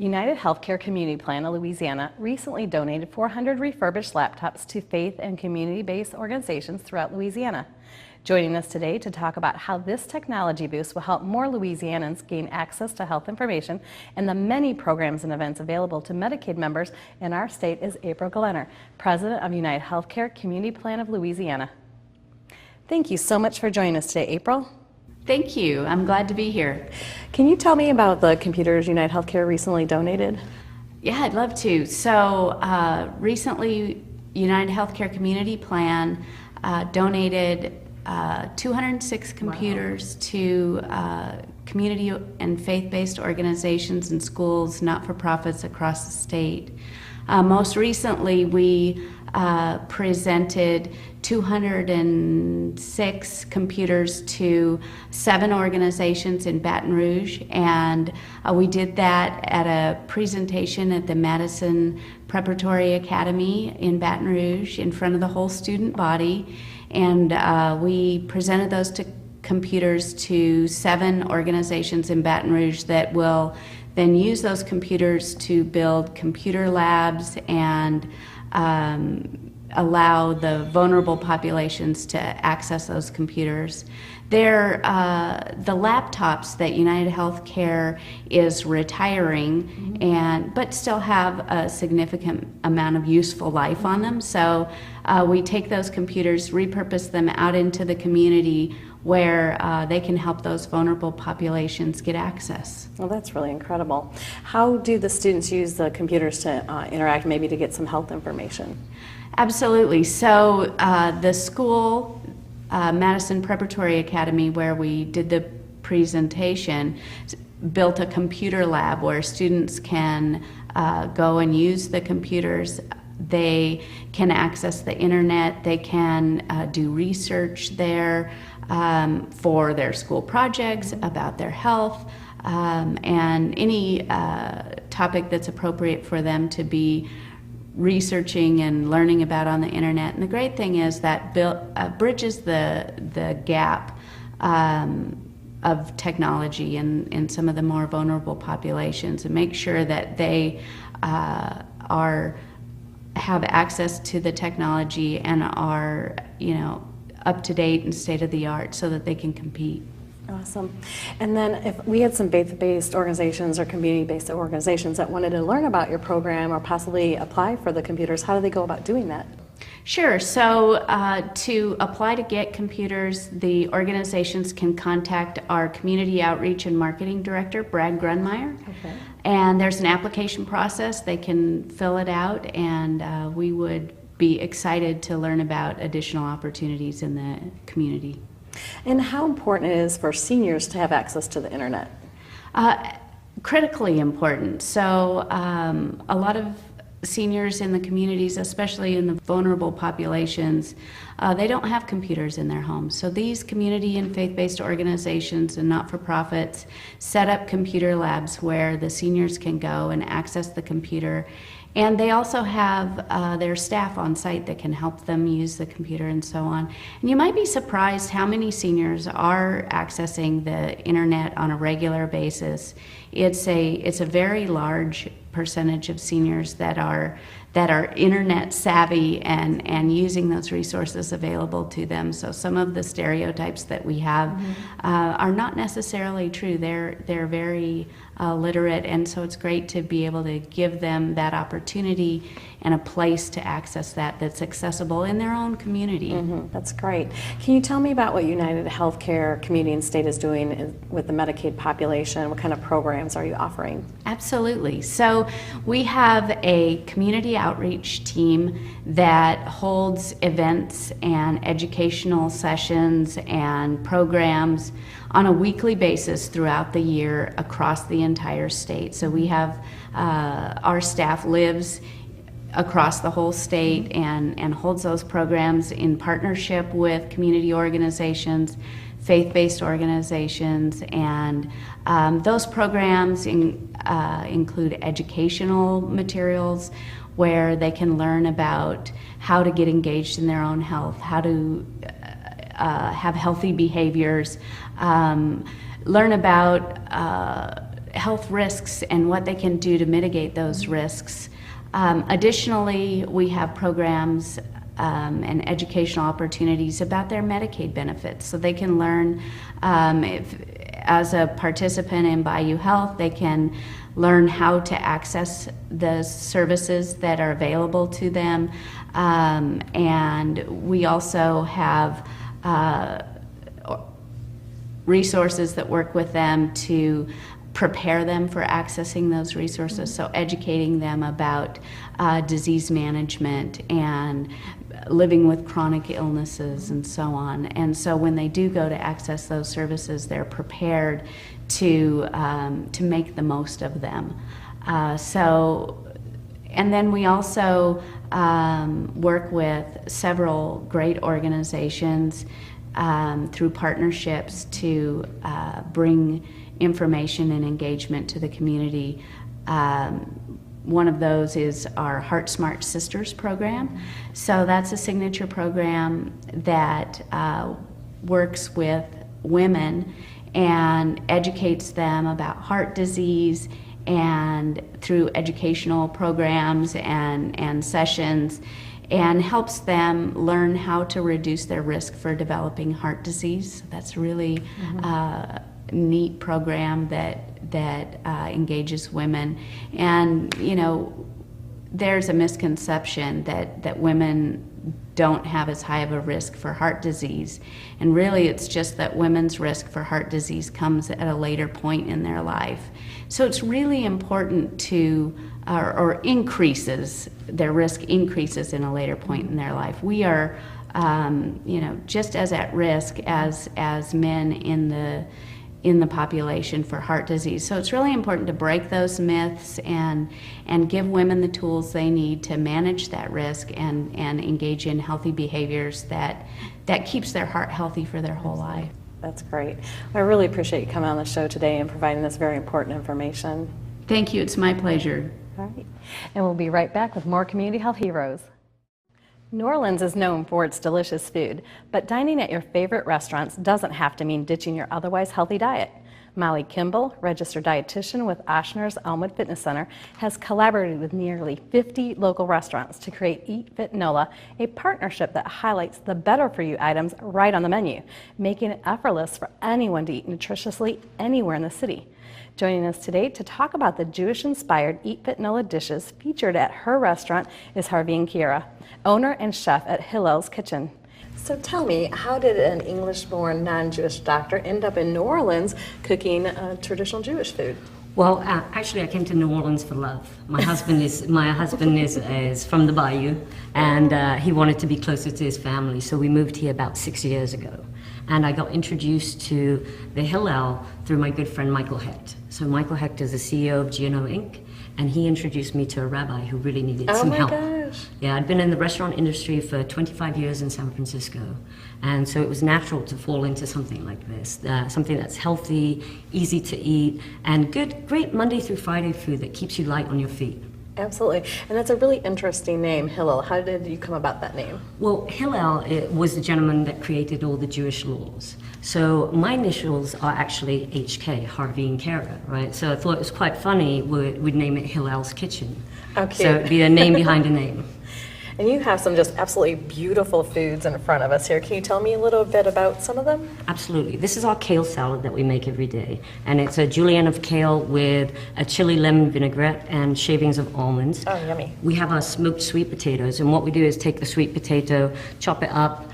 United Healthcare Community Plan of Louisiana recently donated 400 refurbished laptops to faith and community-based organizations throughout Louisiana. Joining us today to talk about how this technology boost will help more Louisianans gain access to health information and the many programs and events available to Medicaid members in our state is April Glenner, President of United Healthcare Community Plan of Louisiana. Thank you so much for joining us today, April. Thank you. I'm glad to be here. Can you tell me about the computers United Healthcare recently donated? Yeah, I'd love to. So recently, United Healthcare Community Plan donated 206 computers to community and faith-based organizations and schools, not-for-profits across the state. Most recently, we presented 206 computers to 7 organizations in Baton Rouge, and we did that at a presentation at the Madison Preparatory Academy in Baton Rouge in front of the whole student body, and we presented those computers to 7 organizations in Baton Rouge that will then use those computers to build computer labs and allow the vulnerable populations to access those computers. They're the laptops that United Healthcare is retiring, but still have a significant amount of useful life on them. So we take those computers, repurpose them out into the community where they can help those vulnerable populations get access. Well, that's really incredible. How do the students use the computers to interact, maybe to get some health information? Absolutely. So the school, Madison Preparatory Academy, where we did the presentation, built a computer lab where students can go and use the computers. They can access the internet. They can do research there for their school projects, about their health, and any topic that's appropriate for them to be researching and learning about on the internet. And the great thing is that bridges the gap of technology in some of the more vulnerable populations, and make sure that they have access to the technology and are, up to date and state of the art so that they can compete. Awesome. And then if we had some faith-based organizations or community-based organizations that wanted to learn about your program or possibly apply for the computers, how do they go about doing that? Sure. So to apply to get computers, the organizations can contact our Community Outreach and Marketing Director, Brad Grunmeyer. Okay. And there's an application process. They can fill it out, and we would be excited to learn about additional opportunities in the community. And how important it is for seniors to have access to the internet? Critically important. So a lot of seniors in the communities, especially in the vulnerable populations, they don't have computers in their homes. So these community and faith-based organizations and not-for-profits set up computer labs where the seniors can go and access the computer. And they also have their staff on site that can help them use the computer and so on. And you might be surprised how many seniors are accessing the internet on a regular basis. It's a very large percentage of seniors that are internet savvy and using those resources available to them. So some of the stereotypes that we have are not necessarily true. They're very literate, and so it's great to be able to give them that opportunity and a place to access that's accessible in their own community. That's great. Can you tell me about what United Healthcare Community and State is doing with the Medicaid population? What kind of programs are you offering? Absolutely. So we have a community outreach team that holds events and educational sessions and programs on a weekly basis throughout the year across the entire state. So we have our staff lives across the whole state and holds those programs in partnership with community organizations, faith-based organizations, and those programs include educational materials where they can learn about how to get engaged in their own health, how to have healthy behaviors, learn about health risks and what they can do to mitigate those risks. Additionally, we have programs and educational opportunities about their Medicaid benefits, so they can learn, as a participant in Bayou Health, they can learn how to access the services that are available to them. And we also have resources that work with them to prepare them for accessing those resources, so educating them about disease management and living with chronic illnesses and so on. And so when they do go to access those services, they're prepared to make the most of them. And then we also work with several great organizations through partnerships to bring information and engagement to the community. One of those is our Heart Smart Sisters program. So that's a signature program that works with women and educates them about heart disease, and through educational programs and sessions, and helps them learn how to reduce their risk for developing heart disease. That's really neat program that engages women. And you know, there's a misconception that women don't have as high of a risk for heart disease, and really it's just that women's risk for heart disease comes at a later point in their life. So it's really important to or increases, their risk increases in a later point in their life. We are you know, just as at risk as men in the population for heart disease. So it's really important to break those myths and give women the tools they need to manage that risk and engage in healthy behaviors that keeps their heart healthy for their whole life. That's great. I really appreciate you coming on the show today and providing this very important information. Thank you, it's my pleasure. All right. And we'll be right back with more Community Health Heroes. New Orleans is known for its delicious food, but dining at your favorite restaurants doesn't have to mean ditching your otherwise healthy diet. Molly Kimball, registered dietitian with Oshner's Elmwood Fitness Center, has collaborated with nearly 50 local restaurants to create Eat Fit NOLA, a partnership that highlights the better-for-you items right on the menu, making it effortless for anyone to eat nutritiously anywhere in the city. Joining us today to talk about the Jewish-inspired Eat Fit NOLA dishes featured at her restaurant is Harveen Kiera, owner and chef at Hillel's Kitchen. So tell me, how did an English-born, non-Jewish doctor end up in New Orleans cooking traditional Jewish food? Well, actually, I came to New Orleans for love. My husband is from the Bayou, and he wanted to be closer to his family, so we moved here about 6 years ago. And I got introduced to the Hillel through my good friend Michael Hecht. So Michael Hecht is the CEO of GNO Inc., and he introduced me to a rabbi who really needed some help. Oh my gosh. Yeah, I'd been in the restaurant industry for 25 years in San Francisco, and so it was natural to fall into something like this, something that's healthy, easy to eat, and great Monday through Friday food that keeps you light on your feet. Absolutely, and that's a really interesting name, Hillel. How did you come about that name? Well, Hillel was the gentleman that created all the Jewish laws. So my initials are actually HK, Harveen Kiera, right? So I thought it was quite funny, we'd name it Hillel's Kitchen. Okay. So it'd be a name behind a name. And you have some just absolutely beautiful foods in front of us here. Can you tell me a little bit about some of them? Absolutely. This is our kale salad that we make every day. And it's a julienne of kale with a chili lemon vinaigrette and shavings of almonds. Oh, yummy. We have our smoked sweet potatoes, and what we do is take the sweet potato, chop it up,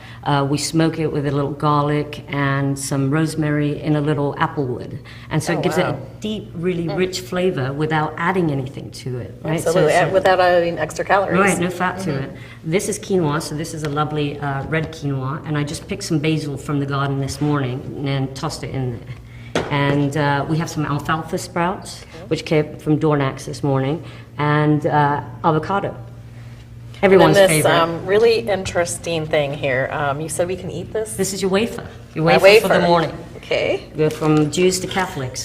we smoke it with a little garlic and some rosemary in a little apple wood. And so it gives it a deep, really rich flavor without adding anything to it. Right? Absolutely, So without adding extra calories. right, no fat to it. This is quinoa, so this is a lovely red quinoa, and I just picked some basil from the garden this morning and tossed it in there. And we have some alfalfa sprouts, which came from Dornax this morning, and avocado. Everyone's and then this favorite. Really interesting thing here. You said we can eat this? This is your wafer. Your My wafer for the morning. Okay. Go from Jews to Catholics.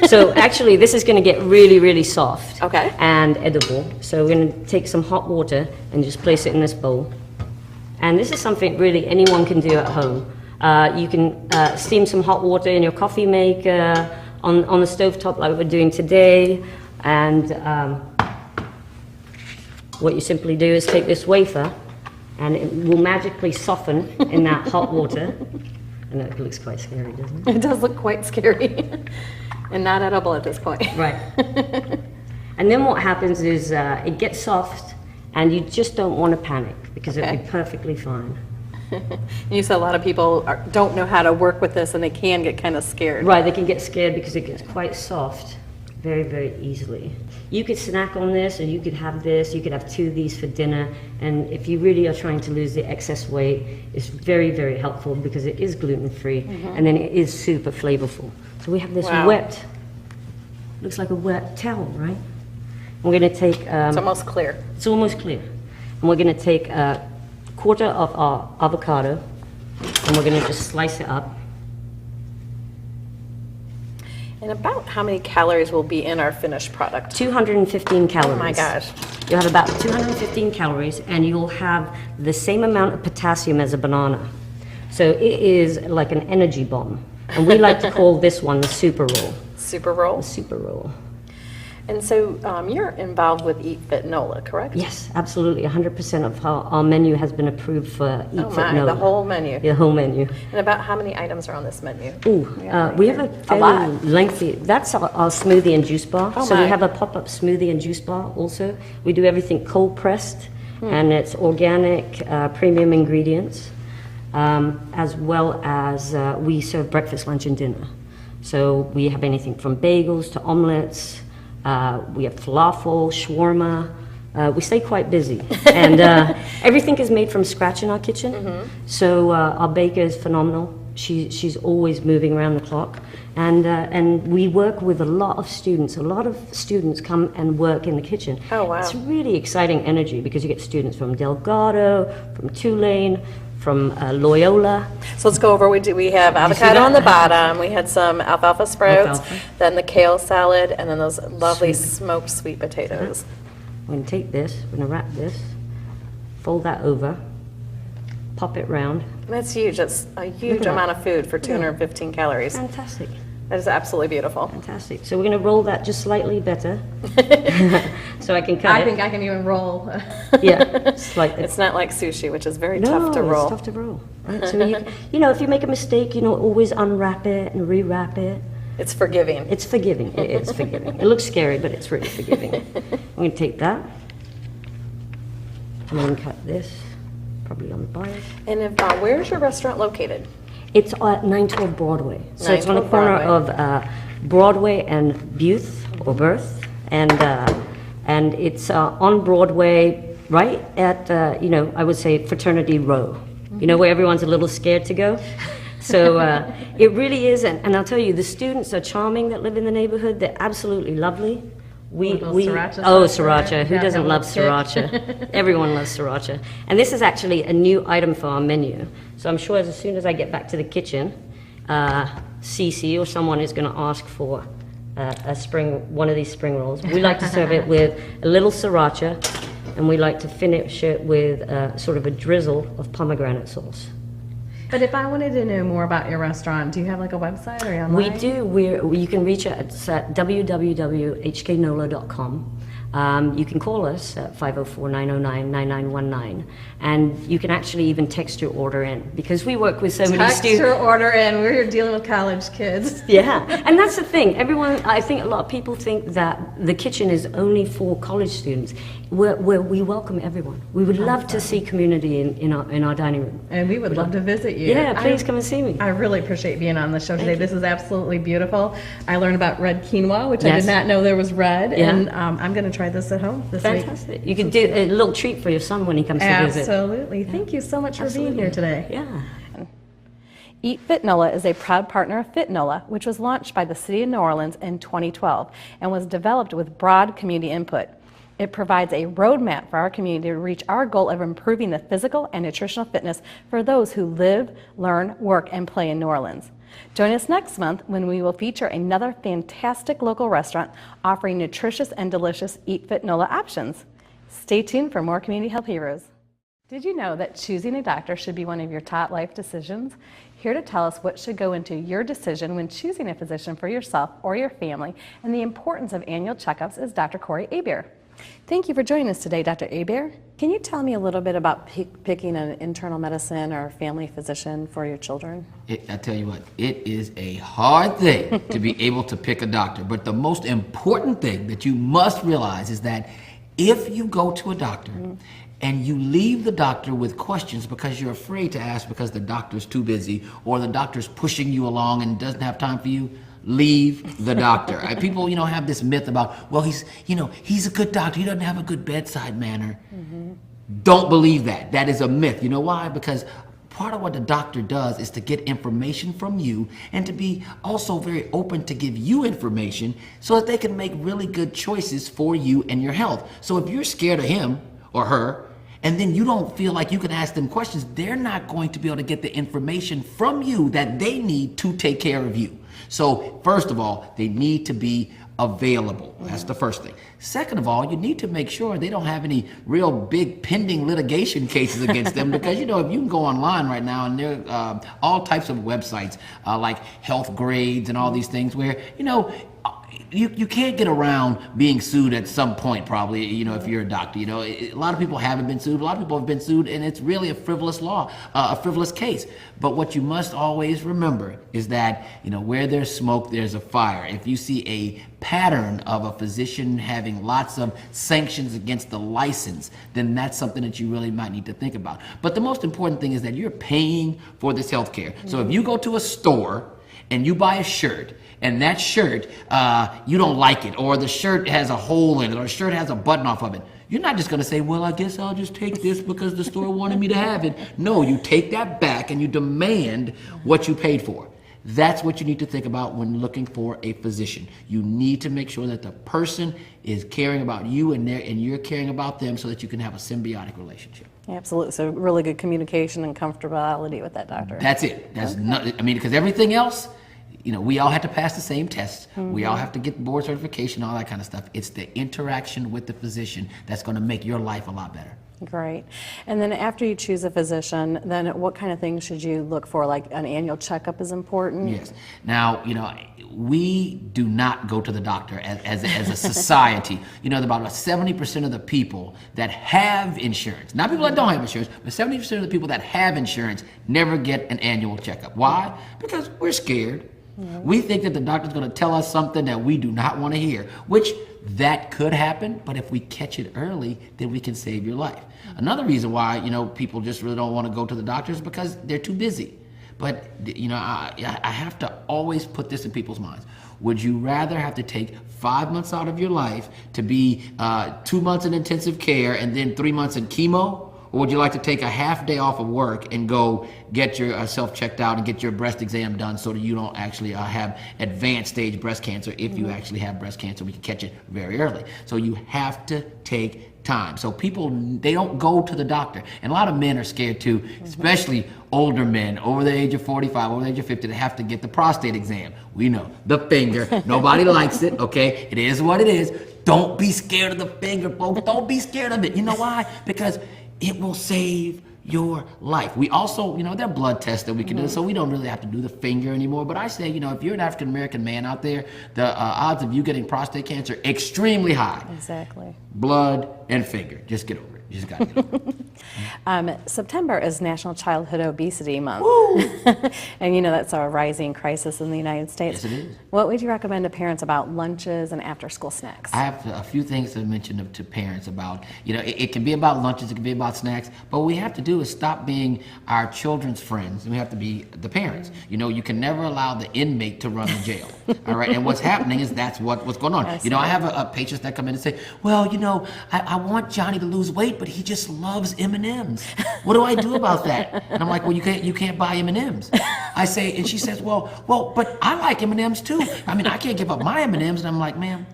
So actually, this is going to get really, really soft. Okay. And edible. So we're going to take some hot water and just place it in this bowl. And this is something really anyone can do at home. You can steam some hot water in your coffee maker, on the stovetop like we're doing today. And what you simply do is take this wafer, and it will magically soften in that hot water. And it looks quite scary, doesn't it? It does look quite scary and not edible at this point. Right. And then what happens is it gets soft, and you just don't want to panic because it'll be perfectly fine. You said a lot of people don't know how to work with this, and they can get kind of scared. Right, they can get scared because it gets quite soft very, very easily. You could snack on this, or you could have this, you could have 2 of these for dinner, and if you really are trying to lose the excess weight, it's very, very helpful because it is gluten-free, and then it is super flavorful. So we have this wet, looks like a wet towel, right? We're gonna take... it's almost clear. It's almost clear. And we're gonna take a quarter of our avocado, and we're gonna just slice it up. And about how many calories will be in our finished product? 215 calories. Oh my gosh. You'll have about 215 calories, and you'll have the same amount of potassium as a banana. So it is like an energy bomb. And we like to call this one the super roll. Super roll? The super roll. And so you're involved with Eat Fit NOLA, correct? Yes, absolutely. 100% of our menu has been approved for Eat Fit NOLA. The whole menu. The whole menu. And about how many items are on this menu? Ooh, we have a fairly lengthy, that's our smoothie and juice bar. Oh so my. we have a pop-up smoothie and juice bar also. We do everything cold pressed, and it's organic, premium ingredients, as well as we serve breakfast, lunch, and dinner. So we have anything from bagels to omelets. We have falafel, shawarma. We stay quite busy, and everything is made from scratch in our kitchen. So our baker is phenomenal. She's always moving around the clock, and we work with a lot of students. A lot of students come and work in the kitchen. Oh wow! It's really exciting energy because you get students from Delgado, from Tulane, from Loyola. So let's go over. We have avocado on the bottom. We had some alfalfa sprouts, then the kale salad, and then those lovely smoked sweet potatoes. We're going to take this, we're going to wrap this, fold that over, pop it round. And that's huge. That's a huge amount of food for 215 calories. Fantastic. That is absolutely beautiful. Fantastic. So we're going to roll that just slightly better so I can cut it. I think I can even roll. Yeah, slightly. It's not like sushi, which is very tough to roll. It's tough to roll. Right? So you know, if you make a mistake, always unwrap it and rewrap it. It's forgiving. It's forgiving. It's forgiving. It looks scary, but it's really forgiving. I'm going to take that and then cut this, probably on the bias. And if, where's your restaurant located? It's at 912 Broadway. So it's on the corner of Broadway and Buth, or Birth, and it's on Broadway, right at I would say Fraternity Row. You know, where everyone's a little scared to go. So it really is, and I'll tell you, the students are charming that live in the neighborhood. They're absolutely lovely. Sriracha. Who doesn't love sriracha? Everyone loves sriracha. And this is actually a new item for our menu. So I'm sure as soon as I get back to the kitchen, Cece or someone is going to ask for one of these spring rolls. We like to serve it with a little sriracha, and we like to finish it with sort of a drizzle of pomegranate sauce. But if I wanted to know more about your restaurant, do you have like a website or online? We do. You can reach us at www.hknola.com. You can call us at 504-909-9919, and you can actually even text your order in, because we work with so many students. Text your order in. We're dealing with college kids. Yeah, and that's the thing. I think a lot of people think that the kitchen is only for college students. We welcome everyone. We would love to see community in our dining room. And we would love to visit you. Yeah, please come and see me. I really appreciate being on the show today. This is absolutely beautiful. I learned about red quinoa, which I did not know there was red, and I'm going to try this at home this week. Fantastic. You can do a little treat for your son when he comes to visit. Absolutely. Thank you so much for being here today. Yeah. Eat Fit NOLA is a proud partner of Fit NOLA, which was launched by the City of New Orleans in 2012 and was developed with broad community input. It provides a roadmap for our community to reach our goal of improving the physical and nutritional fitness for those who live, learn, work, and play in New Orleans. Join us next month when we will feature another fantastic local restaurant offering nutritious and delicious Eat Fit NOLA options. Stay tuned for more Community Health Heroes. Did you know that choosing a doctor should be one of your top life decisions? Here to tell us what should go into your decision when choosing a physician for yourself or your family and the importance of annual checkups is Dr. Corey Hebert. Thank you for joining us today, Dr. Hebert. Can you tell me a little bit about picking an internal medicine or family physician for your children? I tell you what, it is a hard thing to be able to pick a doctor, but the most important thing that you must realize is that if you go to a doctor and you leave the doctor with questions because you're afraid to ask because the doctor's too busy or the doctor's pushing you along and doesn't have time for you, leave the doctor. People, have this myth about, well, he's a good doctor. He doesn't have a good bedside manner. Don't believe that. That is a myth. You know why? Because part of what the doctor does is to get information from you and to be also very open to give you information so that they can make really good choices for you and your health. So if you're scared of him or her, and then you don't feel like you can ask them questions, they're not going to be able to get the information from you that they need to take care of you. So first of all, they need to be available. That's the first thing. Second of all, you need to make sure they don't have any real big pending litigation cases against them because, if you can go online right now and there are all types of websites like Health Grades and all these things where, you can't get around being sued at some point, probably, if you're a doctor. A lot of people haven't been sued. A lot of people have been sued, and it's really a frivolous law, a frivolous case. But what you must always remember is that, where there's smoke, there's a fire. If you see a pattern of a physician having lots of sanctions against the license, then that's something that you really might need to think about. But the most important thing is that you're paying for this health care. So if you go to a store and you buy a shirt, and that shirt, you don't like it, or the shirt has a hole in it, or the shirt has a button off of it, you're not just going to say, well, I guess I'll just take this because the store wanted me to have it. No, you take that back and you demand what you paid for. That's what you need to think about when looking for a physician. You need to make sure that the person is caring about you and you're caring about them so that you can have a symbiotic relationship. Absolutely. So really good communication and comfortability with that doctor. That's it. That's not, because everything else, we all have to pass the same tests. We all have to get board certification, all that kind of stuff. It's the interaction with the physician that's going to make your life a lot better. Great. And then after you choose a physician, then what kind of things should you look for? Like an annual checkup is important? Yes. Now, we do not go to the doctor as a society. About 70% of the people that have insurance, not people that don't have insurance, but 70% of the people that have insurance never get an annual checkup. Why? Because we're scared. We think that the doctor's going to tell us something that we do not want to hear, which that could happen, but if we catch it early, then we can save your life. Another reason why, people just really don't want to go to the doctor is because they're too busy. But, I have to always put this in people's minds. Would you rather have to take 5 months out of your life to be 2 months in intensive care and then 3 months in chemo? Or would you like to take a half day off of work and go get yourself checked out and get your breast exam done so that you don't actually have advanced stage breast cancer? If you actually have breast cancer, we can catch it very early. So you have to take time. So people, they don't go to the doctor. And a lot of men are scared too, especially older men over the age of 45, over the age of 50, that have to get the prostate exam. We know, the finger, nobody likes it, okay? It is what it is. Don't be scared of the finger, folks. Don't be scared of it. You know why? Because it will save your life. We also, there are blood tests that we can do, so we don't really have to do the finger anymore. But I say, if you're an African-American man out there, the odds of you getting prostate cancer, extremely high. Exactly. Blood and finger. Just get over it. You just got to get over it. September is National Childhood Obesity Month. And that's a rising crisis in the United States. Yes, it is. What would you recommend to parents about lunches and after-school snacks? I have a few things to mention to parents about, it can be about lunches, it can be about snacks, but what we have to do is stop being our children's friends, and we have to be the parents. You can never allow the inmate to run the jail, all right? And what's happening is that's what's going on. I have a patients that come in and say, well, I want Johnny to lose weight, but he just loves M&Ms. What do I do about that? And I'm like, well, you can't buy M&Ms. I say, and she says, well, but I like M&Ms too. I can't give up my M&Ms. And I'm like, ma'am,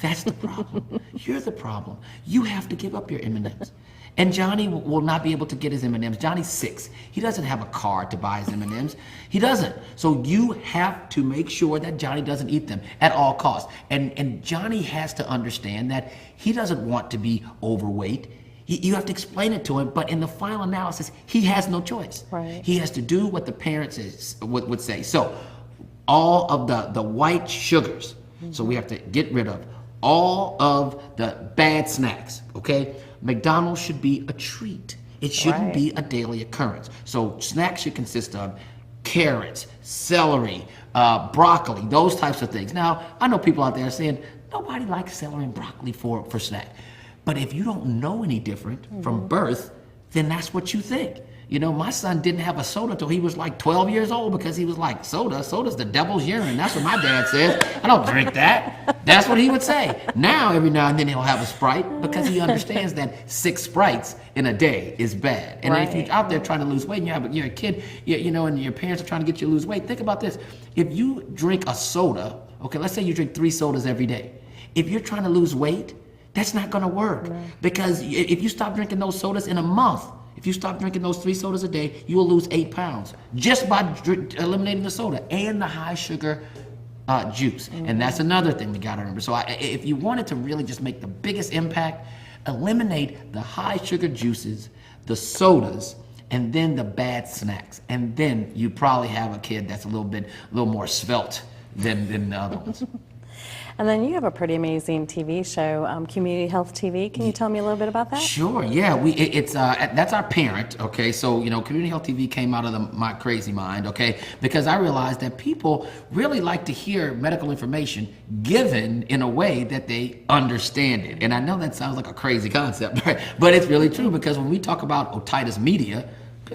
that's the problem. You're the problem. You have to give up your M&Ms. And Johnny will not be able to get his M&Ms. Johnny's 6. He doesn't have a card to buy his M&Ms. He doesn't. So you have to make sure that Johnny doesn't eat them at all costs. And Johnny has to understand that he doesn't want to be overweight. You have to explain it to him, but in the final analysis, he has no choice. Right. He has to do what the parents would say. So all of the white sugars, so we have to get rid of all of the bad snacks, okay? McDonald's should be a treat. It shouldn't Right. be a daily occurrence. So snacks should consist of carrots, celery, broccoli, those types of things. Now, I know people out there saying, nobody likes celery and broccoli for snack. But if you don't know any different from birth, then that's what you think. You know, my son didn't have a soda till he was like 12 years old because he was like, soda's the devil's urine. That's what my dad says. I don't drink that. That's what he would say. Now, every now and then he'll have a Sprite because he understands that 6 Sprites in a day is bad. And if you're out there trying to lose weight and you're a kid, you know, and your parents are trying to get you to lose weight, think about this. If you drink a soda, okay, let's say you drink 3 sodas every day. If you're trying to lose weight, that's not going to work because if you stop drinking those sodas in a month, if you stop drinking those 3 sodas a day, you will lose 8 pounds just by eliminating the soda and the high sugar juice. And that's another thing we got to remember. So if you wanted to really just make the biggest impact, eliminate the high sugar juices, the sodas, and then the bad snacks. And then you probably have a kid that's a little more svelte than the other ones. And then you have a pretty amazing TV show, Community Health TV. Can you tell me a little bit about that? Sure, yeah. That's our parent, okay? So, you know, Community Health TV came out of my crazy mind, okay? Because I realized that people really like to hear medical information given in a way that they understand it. And I know that sounds like a crazy concept, right? But it's really true because when we talk about otitis media,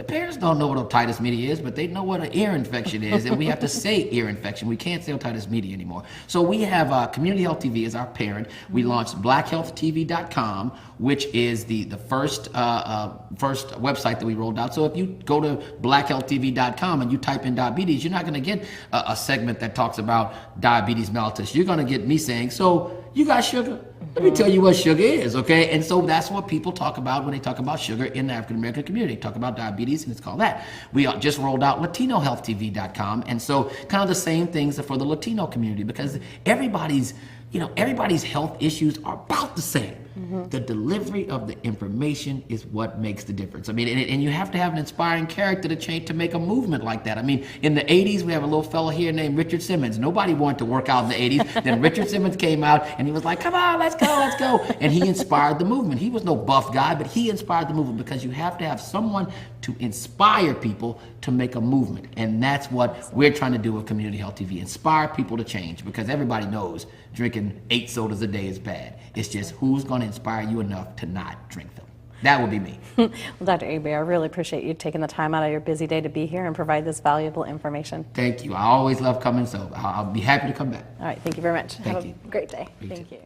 parents don't know what otitis media is, but they know what an ear infection is, and we have to say ear infection. We can't say otitis media anymore. So we have Community Health TV as our parent. We launched blackhealthtv.com, which is the first website that we rolled out. So if you go to blackhealthtv.com and you type in diabetes, you're not going to get a segment that talks about diabetes mellitus. You're going to get me saying, so you got sugar? Let me tell you what sugar is, okay? And so that's what people talk about when they talk about sugar in the African American community. They talk about diabetes, and it's called that. We just rolled out LatinoHealthTV.com, and so kind of the same things for the Latino community because everybody's health issues are about the same. The delivery of the information is what makes the difference. I mean, and you have to have an inspiring character to make a movement like that. I mean, in the 80s, we have a little fellow here named Richard Simmons. Nobody wanted to work out in the 80s. Then Richard Simmons came out, and he was like, come on, let's go. And he inspired the movement. He was no buff guy, but he inspired the movement because you have to have someone to inspire people to make a movement. And that's what we're trying to do with Community Health TV, inspire people to change because everybody knows drinking 8 sodas a day is bad. It's just who's going to inspire you enough to not drink them. That would be me. Well, Dr. Agbe, I really appreciate you taking the time out of your busy day to be here and provide this valuable information. Thank you. I always love coming, so I'll be happy to come back. All right, thank you very much. Thank Have you. a great day. You Thank too. you.